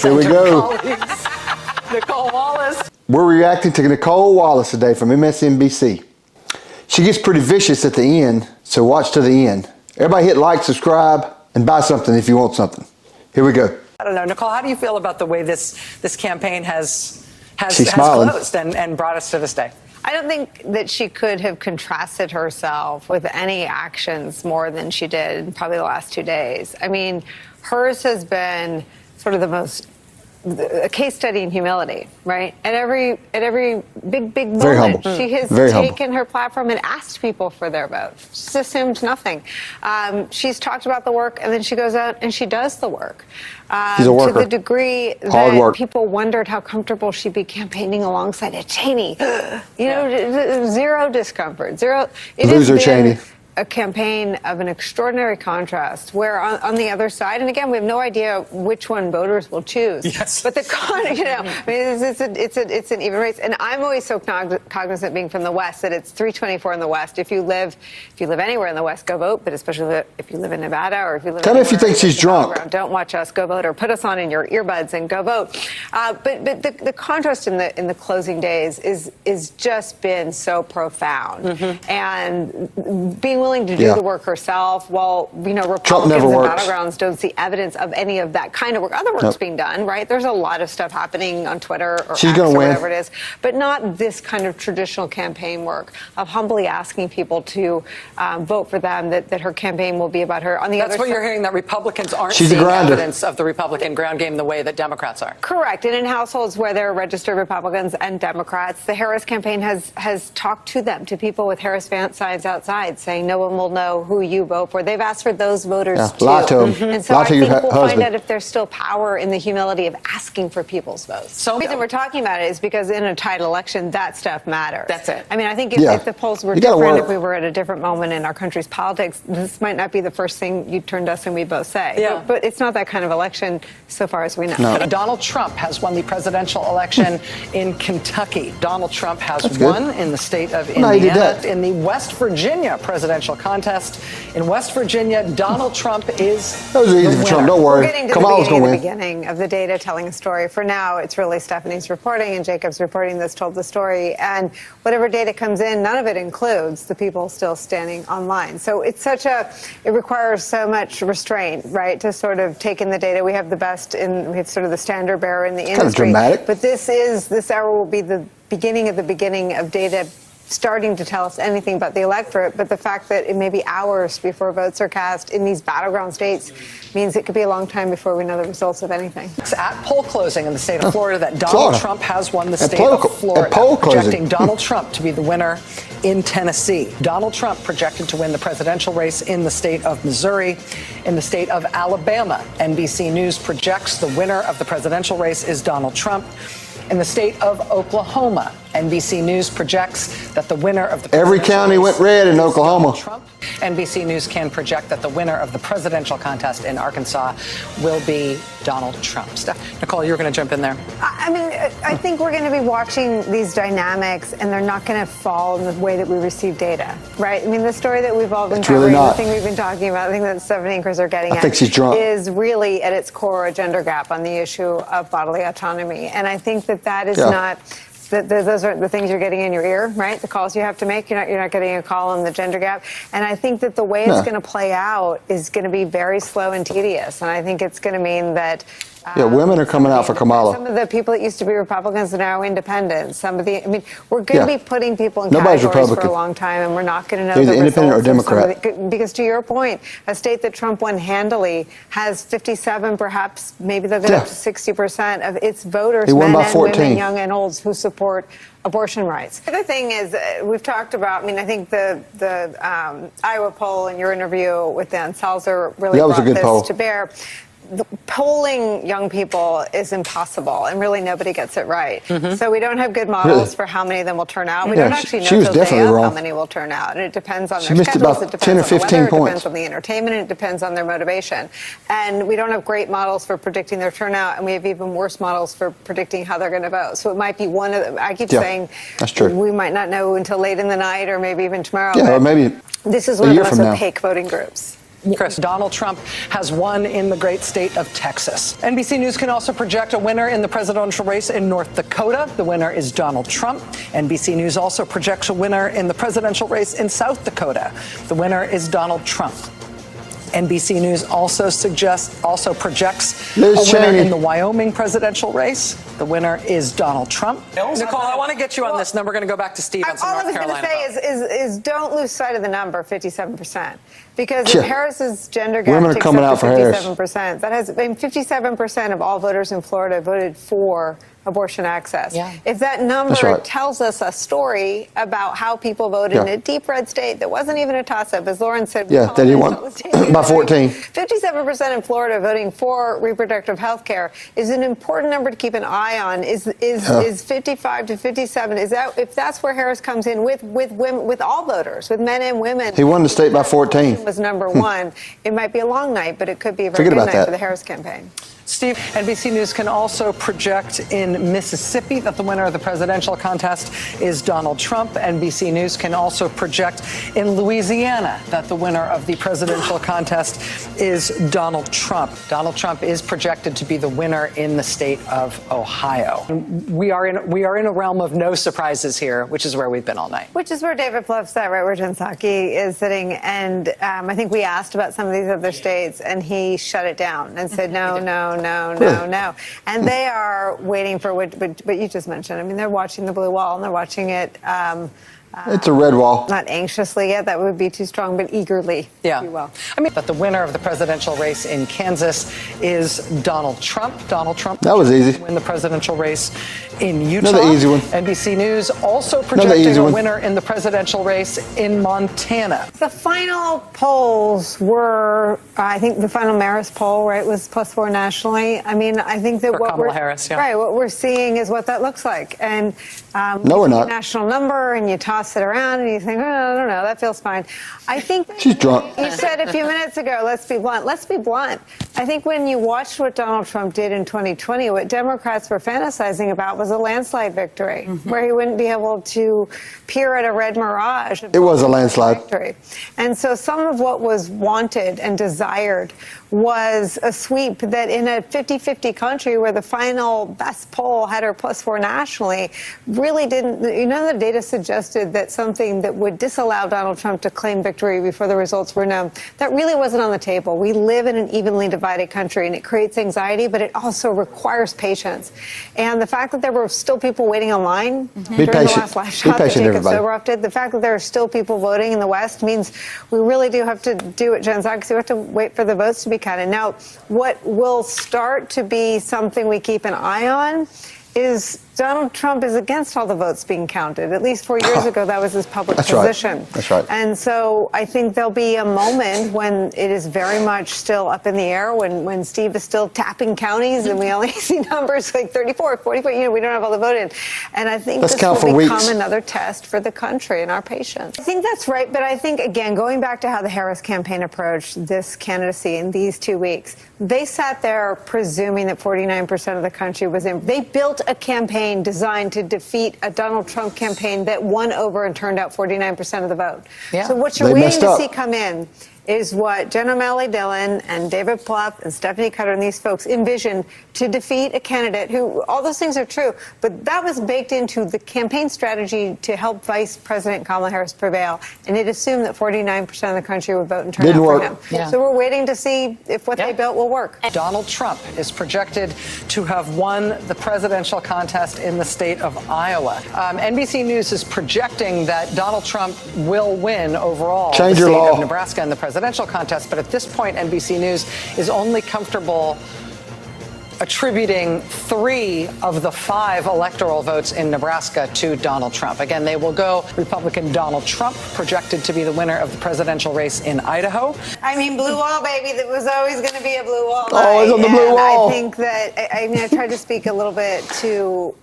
Here we go. Nicolle Wallace. We're reacting to Nicolle Wallace today from MSNBC. She gets pretty vicious at the end, so watch to the end. Everybody hit like, subscribe, and buy something if you want something. Here we go. I don't know, Nicolle, how do you feel about the way this campaign has smiling. closed and brought us to this day? I don't think that she could have contrasted herself with any actions more than she did in probably the last 2 days. I mean, hers has been sort of a case study in humility, right? At every big Very moment, humble. she has Very taken humble. her platform and asked people for their vote. She's assumed nothing. She's talked about the work, and then she goes out and she does the work. She's a worker. To the degree Hard that work. people wondered how comfortable she'd be campaigning alongside a Cheney. Zero discomfort. Zero. It Loser has been Cheney. a campaign of an extraordinary contrast where on the other side, and again, we have no idea which one voters will choose. Yes. But it's an even race. And I'm always so cognizant, being from the West, that it's 324 in the West. If you live anywhere in the West, go vote. But especially if you live in Nevada or if you live Tell me if you think she's drunk. Don't watch us, go vote, or put us on in your earbuds and go vote. But the contrast in the closing days is just been so profound. Mm-hmm. And being willing to do the work herself, while Republicans and battlegrounds don't see evidence of any of that kind of work. Other work's being done, right? There's a lot of stuff happening on Twitter or She's X or gonna win. whatever it is, but not this kind of traditional campaign work of humbly asking people to vote for them. That her campaign will be about her. On the other That's what side, you're hearing, that Republicans aren't She's a seeing grinder. evidence of the Republican ground game the way that Democrats are. Correct. And in households where there are registered Republicans and Democrats, the Harris campaign has talked to them, to people with Harris Vance signs outside saying no one will know who you vote for. They've asked for those voters too. Lie to them. Mm-hmm. And so Lie I to think your we'll husband. find out if there's still power in the humility of asking for people's votes. So the reason we're talking about it is because in a tight election, that stuff matters. That's it. I mean, I think if the polls were different, work. if we were at a different moment in our country's politics, this might not be the first thing you turn to us and we both say. Yeah. But it's not that kind of election so far as we know. No. Donald Trump has won the presidential election in Kentucky. Donald Trump has That's good. won in the state of No, he did Indiana that. in the West Virginia presidential contest. In West Virginia, Donald Trump is Those are easy the for Trump. winner. Don't worry. We're getting to Kamala's going to the win. beginning of the data telling a story. For now, it's really Stephanie's reporting and Jacob's reporting that's told the story. And whatever data comes in, none of it includes the people still standing online. So it's it requires so much restraint, right, to sort of take in the data. We have we have sort of the standard bearer in the industry. Kind of dramatic. But this hour will be the beginning of data starting to tell us anything about the electorate, but the fact that it may be hours before votes are cast in these battleground states means it could be a long time before we know the results of anything. It's at poll closing in the state of Florida that Donald Florida. Trump has won the At state poll- of Florida, at poll closing. projecting Donald Trump to be the winner in Tennessee. Donald Trump projected to win the presidential race in the state of Missouri. In the state of Alabama, NBC News projects the winner of the presidential race is Donald Trump. In the state of Oklahoma, NBC News projects that the winner of the Every county went red in is Oklahoma. Donald Trump. NBC News can project that the winner of the presidential contest in Arkansas will be Donald Trump. Nicolle, you're going to jump in there. I mean, I think we're going to be watching these dynamics, and they're not going to fall in the way that we receive data, right? I mean, the story that we've all been It's really covering, not. the thing we've been talking about, the thing that Stephanie and Chris are getting I at think she's drunk. is really at its core a gender gap on the issue of bodily autonomy. And I think that is not... Those are the things you're getting in your ear, right? The calls you have to make. You're not getting a call on the gender gap. And I think that the way it's going to play out is going to be very slow and tedious. And I think it's going to mean that women are coming out for Kamala. some of the people that used to be Republicans are now independents. We're going to be putting people in Nobody's categories for Republican. a long time, and we're not going to know They're the either independent or results of some of Democrat. because to your point, a state that Trump won handily has 57, perhaps, maybe they'll get up to 60% of its voters, He won men by and 14. women, young and old, who support abortion rights. The other thing is, we've talked about, I think the Iowa poll and your interview with Dan Salzer really That was a brought good poll. this to bear. Polling young people is impossible, and really nobody gets it right. So we don't have good models for how many of them will turn out. We don't actually know she was till day definitely of wrong. how many will turn out, and it depends on She their missed schedules. about It 10 or depends on the 15 weather. It points. depends on the entertainment. It depends on their motivation, and we don't have great models for predicting their turnout, and we have even worse models for predicting how they're going to vote. So it might be one of them. I keep saying that's true. We might not know until late in the night, or maybe even tomorrow. Yeah, but or maybe this is a one of year the from most now. opaque voting groups. Chris, Donald Trump has won in the great state of Texas. NBC News can also project a winner in the presidential race in North Dakota. The winner is Donald Trump. NBC News also projects a winner in the presidential race in South Dakota. The winner is Donald Trump. NBC News also projects a winner in the Wyoming presidential race. The winner is Donald Trump. Nicolle, I want to get you on this, and then we're going to go back to Steve on some North Carolina. All I was going to say is don't lose sight of the number, 57%. Because if Harris's gender gap women are takes coming up out to for 57%, that has 57% of all voters in Florida voted for abortion access. Yeah. If that number tells us a story about how people voted in a deep red state that wasn't even a toss-up, as Lauren said, that he won by 14. 57% in Florida voting for reproductive health care is an important number to keep an eye on. Is 55 to 57? Is that if that's where Harris comes in with women, with all voters, with men and women? He won the state by 14. Was number one. It might be a long night, but it could be a very good night for the Harris campaign. Steve, NBC News can also project in Mississippi that the winner of the presidential contest is Donald Trump. NBC News can also project in Louisiana that the winner of the presidential contest is Donald Trump. Donald Trump is projected to be the winner in the state of Ohio. We are in a realm of no surprises here, which is where we've been all night. Which is where David Plouffe sat, right where Jen Psaki is sitting. And I think we asked about some of these other states, and he shut it down and said, no. And they are waiting for what you just mentioned. I mean, they're watching the blue wall, and they're watching it. It's a red wall. Not anxiously yet, that would be too strong, but eagerly, if you will. I mean, but the winner of the presidential race in Kansas is Donald Trump. Donald Trump. That was easy. Win the presidential race in Utah. Another easy one. NBC News also projecting a winner in the presidential race in Montana. The final polls were, I think the final Marist poll, right, was +4 nationally. I mean, I think that what we're seeing is what that looks like. And no, we're not. National number, and you toss it around, and you think, I don't know, that feels fine. I think she's drunk. You said a few minutes ago, let's be blunt. Let's be blunt. I think when you watched what Donald Trump did in 2020, what Democrats were fantasizing about was a landslide victory, where he wouldn't be able to peer at a red mirage. It was a landslide victory. And so some of what was wanted and desired was a sweep that in a 50-50 country where the final best poll had her +4 nationally really didn't, none of the data suggested that something that would disallow Donald Trump to claim victory before the results were known. That really wasn't on the table. We live in an evenly divided country, and it creates anxiety, but it also requires patience. And the fact that there were still people waiting online during the last live shot that Jacob Soboroff did, the fact that there are still people voting in the West means we really do have to do what Jen said, because we have to wait for the votes to be counted. Now, what will start to be something we keep an eye on is Donald Trump is against all the votes being counted. At least 4 years ago, that was his public position. Right. That's right. And so I think there'll be a moment when it is very much still up in the air, when Steve is still tapping counties and we only see numbers like 34, 44, we don't have all the vote in. And I think this will become another test for the country and our patience. I think that's right. But I think, again, going back to how the Harris campaign approached this candidacy in these 2 weeks, they sat there presuming that 49% of the country was in. They built a campaign designed to defeat a Donald Trump campaign that won over and turned out 49% of the vote. Yeah. So what you're waiting to see come in is what Jen O'Malley Dillon and David Plouffe and Stephanie Cutter and these folks envisioned to defeat a candidate who, all those things are true, but that was baked into the campaign strategy to help Vice President Kamala Harris prevail, and it assumed that 49% of the country would vote and turn out for him. Yeah. So we're waiting to see if what they built will work. Donald Trump is projected to have won the presidential contest in the state of Iowa. NBC News is projecting that Donald Trump will win overall the state of Nebraska in the presidential contest, but at this point, NBC News is only comfortable attributing 3 of the 5 electoral votes in Nebraska to Donald Trump. Again, they will go Republican Donald Trump, projected to be the winner of the presidential race in Idaho. I mean, blue wall, baby. That was always going to be a blue wall. Always on the blue wall. I think that, I tried to speak a little bit to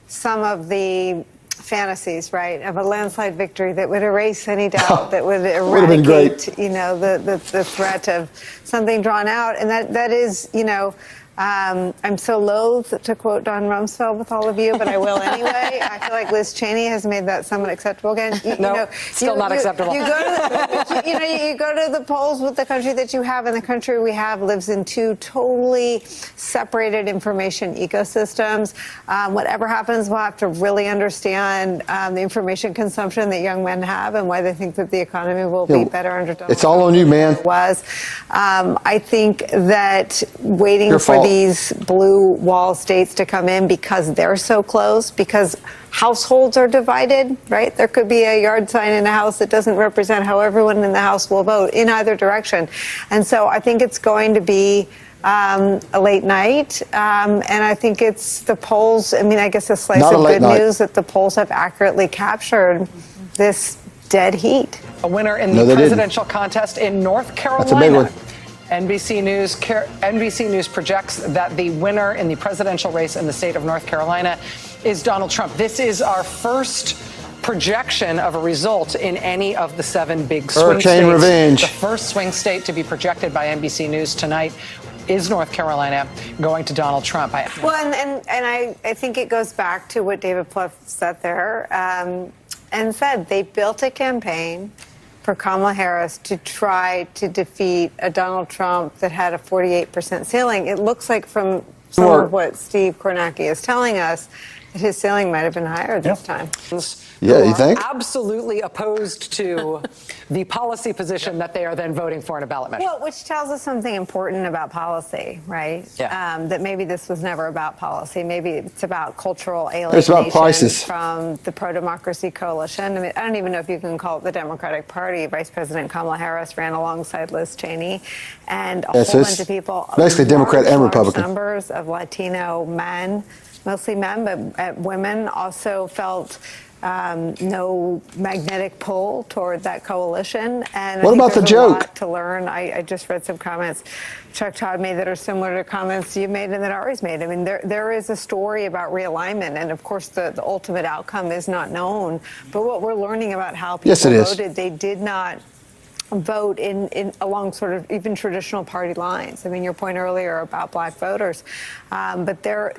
some of the fantasies, right, of a landslide victory that would erase any doubt, that would eradicate, the threat of something drawn out. And that is, I'm so loath to quote Don Rumsfeld with all of you, but I will anyway. I feel like Liz Cheney has made that somewhat acceptable again. Still not acceptable. You go to the polls with the country that you have, and the country we have lives in two totally separated information ecosystems. Whatever happens, we'll have to really understand the information consumption that young men have and why they think that the economy will be better under Donald Trump. It's all on you, man. I think that waiting for these blue wall states to come in because they're so close, because households are divided, right? There could be a yard sign in a house that doesn't represent how everyone in the house will vote in either direction. And so I think it's going to be a late night. And I think it's the polls. I mean, I guess a slice of good news that the polls have accurately captured this dead heat. A winner in the presidential contest in North Carolina. That's a big one. NBC News projects that the winner in the presidential race in the state of North Carolina is Donald Trump. This is our first projection of a result in any of the 7 big swing states. Revenge. The first swing state to be projected by NBC News tonight is North Carolina, going to Donald Trump. Well, and I think it goes back to what David Plouffe said there, and said they built a campaign for Kamala Harris to try to defeat a Donald Trump that had a 48% ceiling. It looks like from some of what Steve Kornacki is telling us that his ceiling might have been higher this time. Yeah, you think? Absolutely opposed to the policy position that they are then voting for in a ballot measure. Well, which tells us something important about policy, right? Yeah. That maybe this was never about policy. Maybe it's about cultural alienation. It's about prices. From the pro-democracy coalition. I mean, I don't even know if you can call it the Democratic Party. Vice President Kamala Harris ran alongside Liz Cheney, and a whole bunch of people. Basically, Democrat and Republican. Numbers of Latino men, mostly men, but women also felt no magnetic pull toward that coalition. And what about the joke? A lot to learn. I just read some comments Chuck Todd made that are similar to comments you made and that Ari's made. I mean, there is a story about realignment, and of course the ultimate outcome is not known. But what we're learning about how people voted, they did not vote in along sort of even traditional party lines. I mean, your point earlier about black voters, but there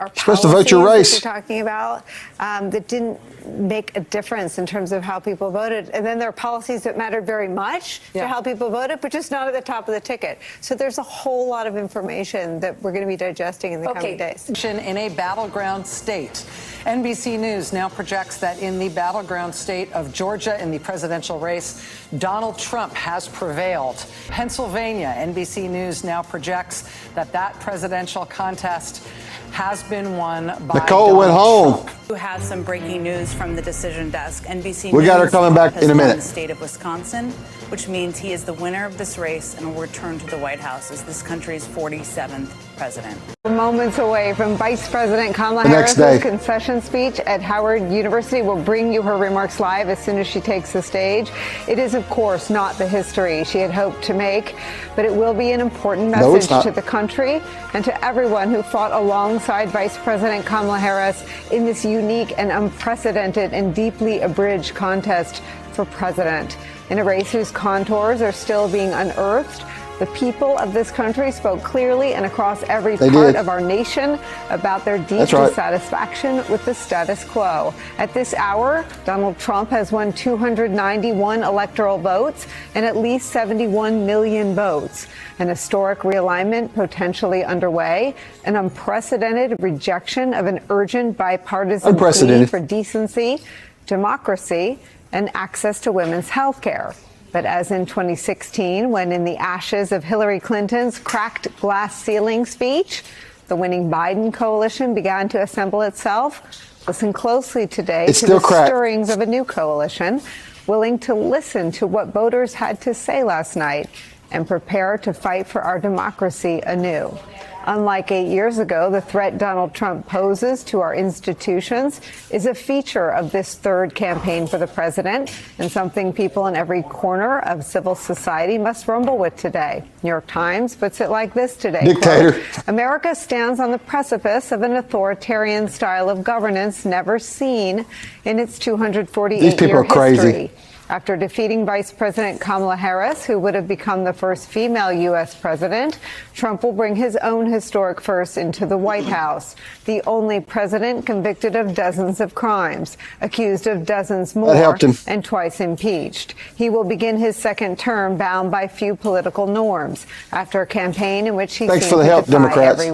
are supposed to vote your race that you're talking about that didn't make a difference in terms of how people voted, and then there are policies that mattered very much to how people voted, but just not at the top of the ticket. So there's a whole lot of information that we're going to be digesting in the coming days. In a battleground state. NBC News now projects that in the battleground state of Georgia in the presidential race, Donald Trump has prevailed. Pennsylvania, NBC News now projects that that presidential contest has been won by Nicolle went home. We have some breaking news from the decision desk. NBC We got her coming back in a minute. The state of Wisconsin, which means he is the winner of this race and will return to the White House as this country's 47th president. We're moments away from Vice President Kamala Harris's concession speech at Howard University. We'll bring you her remarks live as soon as she takes the stage. It is, of course, not the history she had hoped to make, but it will be an important message to the country and to everyone who fought alongside Vice President Kamala Harris in this unique and unprecedented and deeply abridged contest for president. In a race whose contours are still being unearthed, the people of this country spoke clearly and across every part of our nation about their deep dissatisfaction with the status quo. At this hour, Donald Trump has won 291 electoral votes and at least 71 million votes. An historic realignment potentially underway, an unprecedented rejection of an urgent bipartisan plea for decency, democracy, and access to women's health care. But as in 2016, when in the ashes of Hillary Clinton's cracked glass ceiling speech, the winning Biden coalition began to assemble itself, listen closely today to the stirrings of a new coalition, willing to listen to what voters had to say last night and prepare to fight for our democracy anew. Unlike 8 years ago, the threat Donald Trump poses to our institutions is a feature of this third campaign for the president and something people in every corner of civil society must rumble with today. New York Times puts it like this today. Dictator. Quote, America stands on the precipice of an authoritarian style of governance never seen in its 248-year history. After defeating Vice President Kamala Harris, who would have become the first female U.S. president, Trump will bring his own historic first into the White House. The only president convicted of dozens of crimes, accused of dozens more, and twice impeached. He will begin his second term bound by few political norms after a campaign in which he seemed to defy every